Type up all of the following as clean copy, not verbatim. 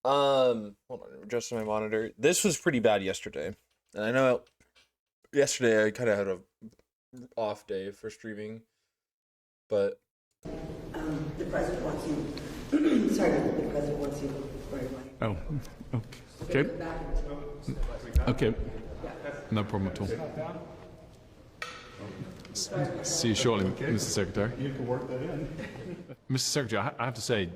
Hold on, adjusting my monitor. This was pretty bad yesterday. And I know yesterday I kind of had a off day for streaming, but The president wants you, sorry, the president wants you right away. Oh, okay. Okay. No problem at all. See you shortly, Mr. Secretary. You can work that in. Mr. Secretary, I have to say,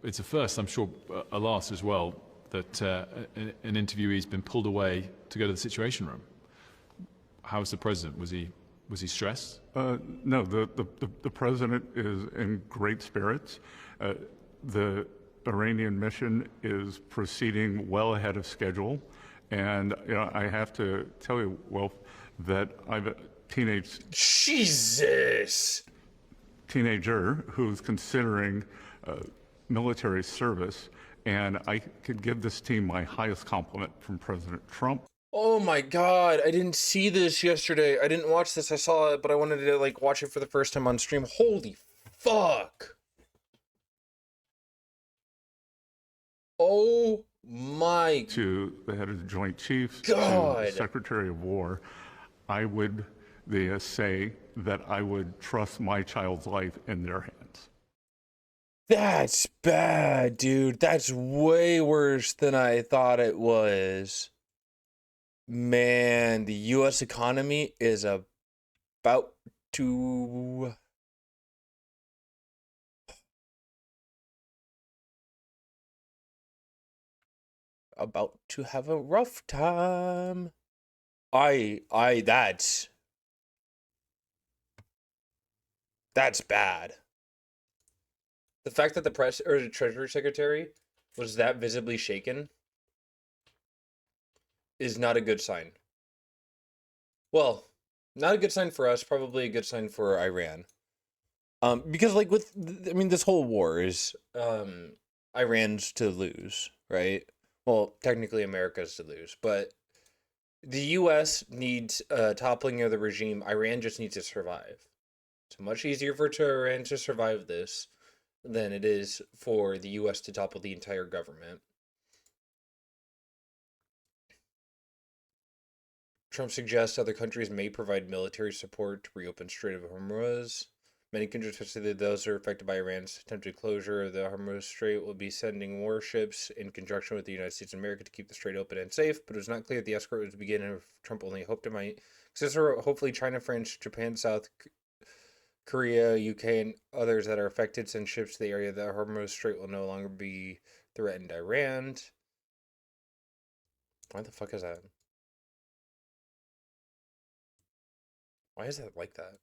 it's a first, I'm sure a last as well, that an interviewee's been pulled away to go to the Situation Room. How was the president? Was he stressed? No, the president is in great spirits. The Iranian mission is proceeding well ahead of schedule, and I have to tell you, Wolf, that I've a Jesus. teenager who's considering military service, and I could give this team my highest compliment from President Trump. Oh my God, I didn't see this yesterday. I didn't watch this. I saw it, but I wanted to watch it for the first time on stream. Holy fuck. Oh my To the head of the Joint Chiefs, God. to the Secretary of War, I would say that I would trust my child's life in their hands. That's bad, dude. That's way worse than I thought it was. Man, the US economy is about to have a rough time. That's bad. The fact that the press or the Treasury Secretary was that visibly shaken is not a good sign. Well, not a good sign for us, probably a good sign for Iran. Because this whole war is Iran's to lose, right? Well, technically America's to lose, but the US needs toppling of the regime. Iran just needs to survive. It's much easier for Iran to survive this than it is for the US to topple the entire government. Trump suggests other countries may provide military support to reopen Strait of Hormuz. Many countries, especially those who are affected by Iran's attempted closure of the Hormuz Strait, will be sending warships in conjunction with the United States of America to keep the strait open and safe, but it was not clear that the escort was to begin if Trump only hoped it might. Hopefully China, France, Japan, South Korea, UK, and others that are affected send ships to the area. The Hormuz Strait will no longer be threatened. Iran. Why the fuck is that? Why is that like that?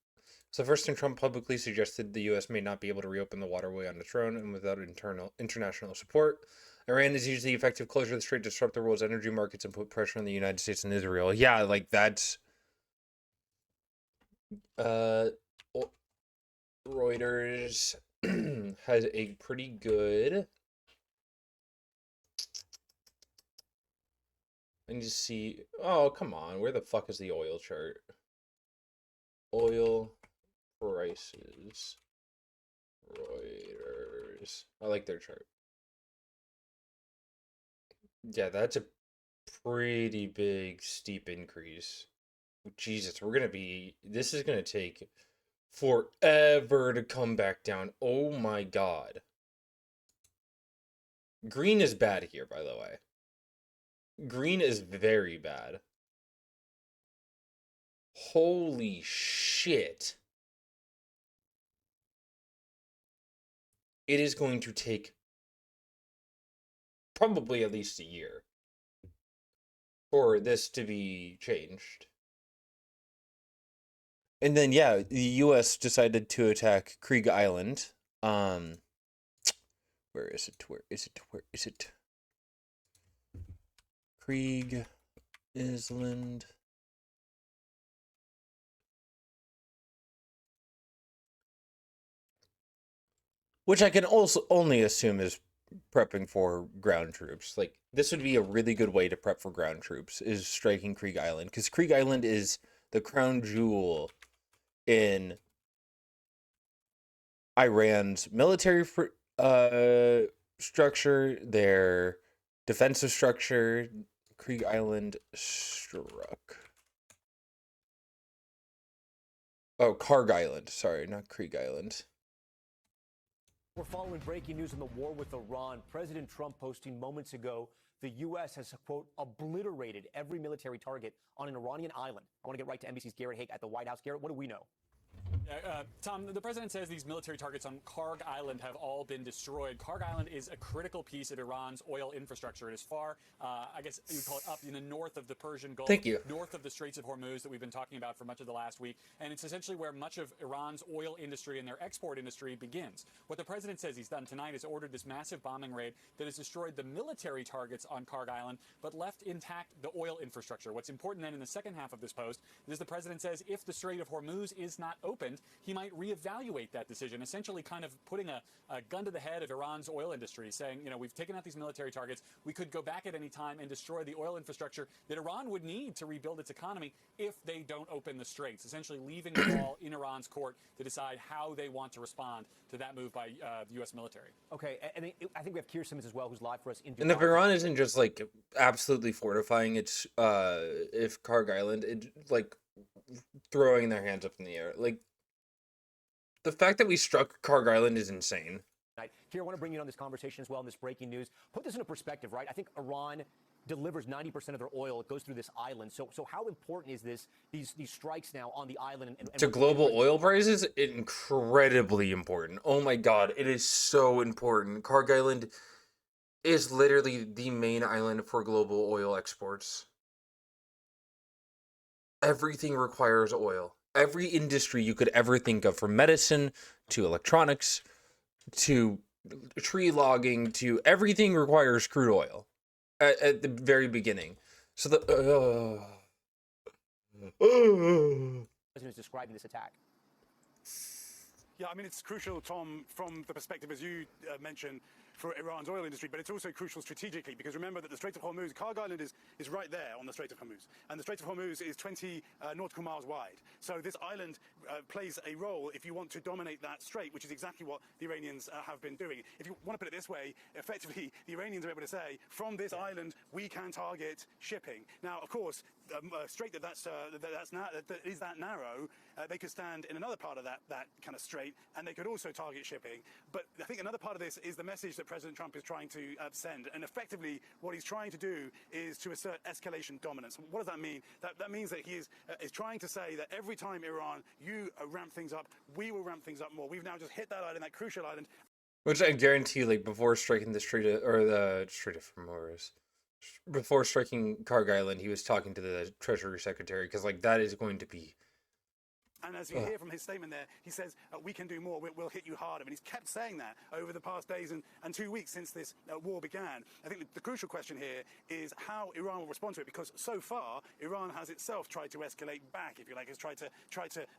So the first time Trump publicly suggested the U.S. may not be able to reopen the waterway on its own and without international support. Iran has used the effective closure of the strait to disrupt the world's energy markets and put pressure on the United States and Israel. Yeah, that's... Reuters has a pretty good... I need to see... Oh, come on. Where the fuck is the oil chart? Oil prices. Reuters. I like their chart. Yeah, that's a pretty big, steep increase. Jesus, this is gonna take forever to come back down. Oh my God. Green is bad here, by the way. Green is very bad. Holy shit. It is going to take probably at least a year for this to be changed. And then, yeah, the U.S. decided to attack Kharg Island. Where is it? Kharg Island. Which I can also only assume is prepping for ground troops. This would be a really good way to prep for ground troops, is striking Kharg Island. Because Kharg Island is the crown jewel in Iran's military structure, their Defensive structure. Kharg Island struck. Oh, Kharg Island. Sorry, not Kharg Island. We're following breaking news on the war with Iran. President Trump posting moments ago the U.S. has, quote, obliterated every military target on an Iranian island. I want to get right to NBC's Garrett Haake at the White House. Garrett, what do we know? Tom, the president says these military targets on Kharg Island have all been destroyed. Kharg Island is a critical piece of Iran's oil infrastructure. It is far, I guess you would call it up in the north of the Persian Gulf, Thank you. north of the Straits of Hormuz that we've been talking about for much of the last week. And it's essentially where much of Iran's oil industry and their export industry begins. What the president says he's done tonight is ordered this massive bombing raid that has destroyed the military targets on Kharg Island, but left intact the oil infrastructure. What's important then in the second half of this post is the president says if the Strait of Hormuz is not opened, he might reevaluate that decision, essentially kind of putting a gun to the head of Iran's oil industry, saying, you know, we've taken out these military targets. We could go back at any time and destroy the oil infrastructure that Iran would need to rebuild its economy if they don't open the straits, essentially leaving the ball in Iran's court to decide how they want to respond to that move by the U.S. military. Okay, and I think we have Keir Simmons as well, who's live for us in Dubai. And if Iran isn't just like absolutely fortifying its if Kharg Island, it like throwing their hands up in the air, like the fact that we struck Kharg Island is insane. Keir, I want to bring you in on this conversation as well, in this breaking news. Put this into perspective, right? I think Iran delivers 90% of their oil. It goes through this island. So how important is these strikes now on the island? And to global oil prices, incredibly important. Oh my God, it is so important. Kharg Island is literally the main island for global oil exports. Everything requires oil. Every industry you could ever think of, from medicine to electronics to tree logging to everything, requires crude oil at the very beginning. So the President is describing this attack. Yeah, I mean, it's crucial, Tom, from the perspective, as you mentioned, for Iran's oil industry, but it's also crucial strategically, because remember that the Strait of Hormuz, Kharg Island is right there on the Strait of Hormuz, and the Strait of Hormuz is 20 nautical miles wide. So this island plays a role if you want to dominate that strait, which is exactly what the Iranians have been doing. If you want to put it this way, effectively, the Iranians are able to say, from this island, we can target shipping. Now, of course, a strait that is that narrow, they could stand in another part of that kind of strait, and they could also target shipping. But I think another part of this is the message that President Trump is trying to send. And effectively, what he's trying to do is to assert escalation dominance. What does that mean? That means that he is trying to say that every time Iran, you ramp things up, we will ramp things up more. We've now just hit that island, that crucial island. which I guarantee, like before striking the Strait of Hormuz, before striking Kharg Island, he was talking to the Treasury Secretary, because like that is going to be. And as you hear from his statement there, he says, we can do more, we'll hit you harder. And he's kept saying that over the past days and 2 weeks since this war began. I think the crucial question here is how Iran will respond to it, because so far, Iran has itself tried to escalate back, if you like, has tried to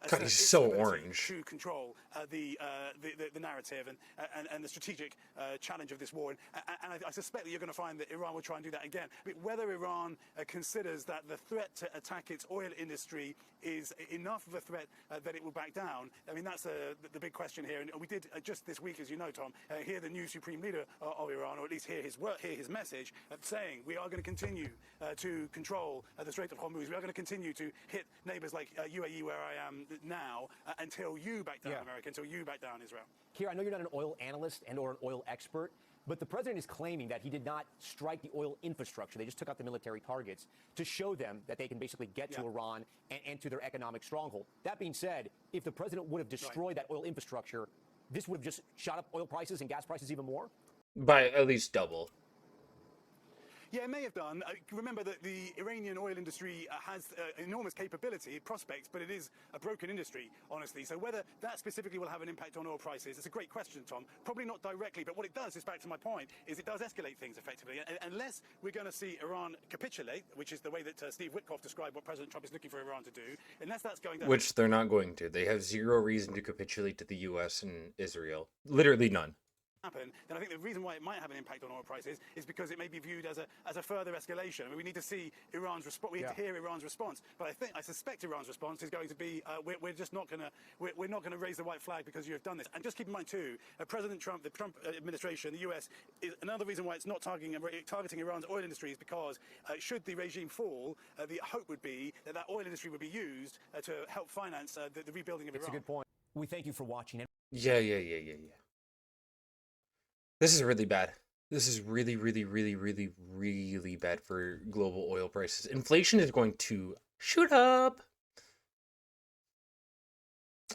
God, he's so orange. to control the narrative and the strategic challenge of this war. And I suspect that you're going to find that Iran will try and do that again. But whether Iran considers that the threat to attack its oil industry is enough of a threat that it will back down, I mean, that's the big question here. And we did just this week, as you know, Tom, hear the new supreme leader of Iran, or at least hear his message, saying we are going to continue to control the Strait of Hormuz. We are going to continue to hit neighbors like UAE, where I am now, until you back down, America, until you back down, Israel. Keir, I know you're not an oil analyst and or an oil expert, but the president is claiming that he did not strike the oil infrastructure. They just took out the military targets to show them that they can basically get to Iran and to their economic stronghold. That being said, if the president would have destroyed that oil infrastructure, this would have just shot up oil prices and gas prices even more? By at least double. Yeah, it may have done. Remember that the Iranian oil industry has enormous capability, prospects, but it is a broken industry, honestly. So whether that specifically will have an impact on oil prices, it's a great question, Tom. Probably not directly, but what it does, is back to my point, is it does escalate things effectively. Unless we're going to see Iran capitulate, which is the way that Steve Witkoff described what President Trump is looking for Iran to do, unless that's going to... Which they're not going to. They have zero reason to capitulate to the U.S. and Israel. Literally none. happen, then I think the reason why it might have an impact on oil prices is because it may be viewed as a further escalation. I mean, we need to see Iran's response. We need to hear Iran's response. But I suspect Iran's response is going to be we're just not going to we're not going to raise the white flag because you have done this. And just keep in mind too, President Trump, the Trump administration, the U.S. is another reason why it's not targeting Iran's oil industry is because should the regime fall, the hope would be that oil industry would be used to help finance the rebuilding of Iran. It's a good point. We thank you for watching. Yeah. This is really bad. This is really, really, really, really, really bad for global oil prices. Inflation is going to shoot up.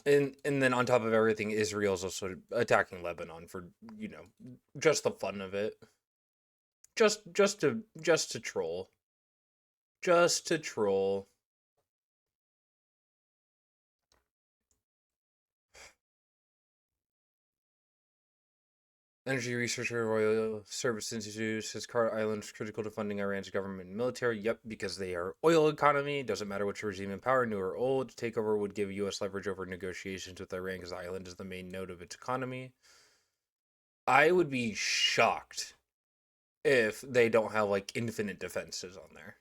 And then on top of everything, Israel's also attacking Lebanon for, just the fun of it. Just to troll. Just to troll. Energy researcher, Royal Service Institute says Kharg Island is critical to funding Iran's government and military. Yep, because they are oil economy. Doesn't matter which regime in power, new or old. Takeover would give U.S. leverage over negotiations with Iran because the island is the main node of its economy. I would be shocked if they don't have infinite defenses on there.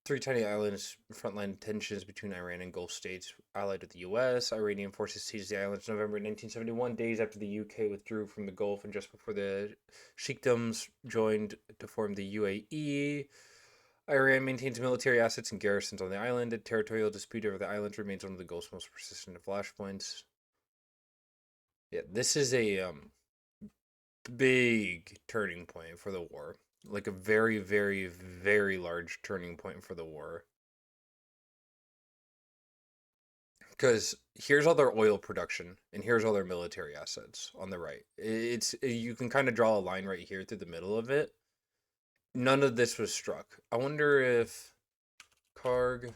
3 tiny islands, frontline tensions between Iran and Gulf states allied with the U.S. Iranian forces seized the islands in November 1971, days after the UK withdrew from the Gulf and just before the Sheikdoms joined to form the UAE. Iran maintains military assets and garrisons on the island. A territorial dispute over the islands remains one of the Gulf's most persistent flashpoints. Yeah, this is a big turning point for the war. A very, very, very large turning point for the war. Because here's all their oil production, and here's all their military assets on the right. You can kind of draw a line right here through the middle of it. None of this was struck. I wonder if Kharg,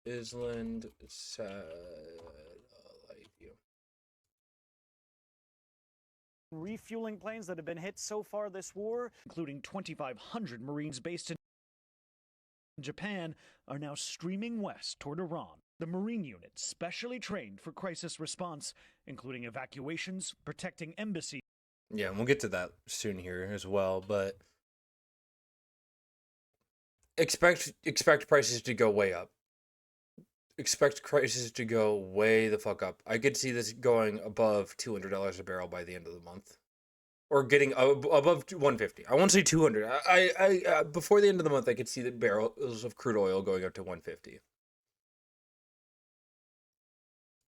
Island, satellite view. Refueling planes that have been hit so far this war, including 2,500 Marines based in Japan, are now streaming west toward Iran. The Marine unit, specially trained for crisis response, including evacuations, protecting embassies. Yeah, and we'll get to that soon here as well, but expect prices to go way up. Expect prices to go way the fuck up. I could see this going above $200 a barrel by the end of the month, or getting above 150. I won't say 200. I before the end of the month, I could see the barrels of crude oil going up to 150.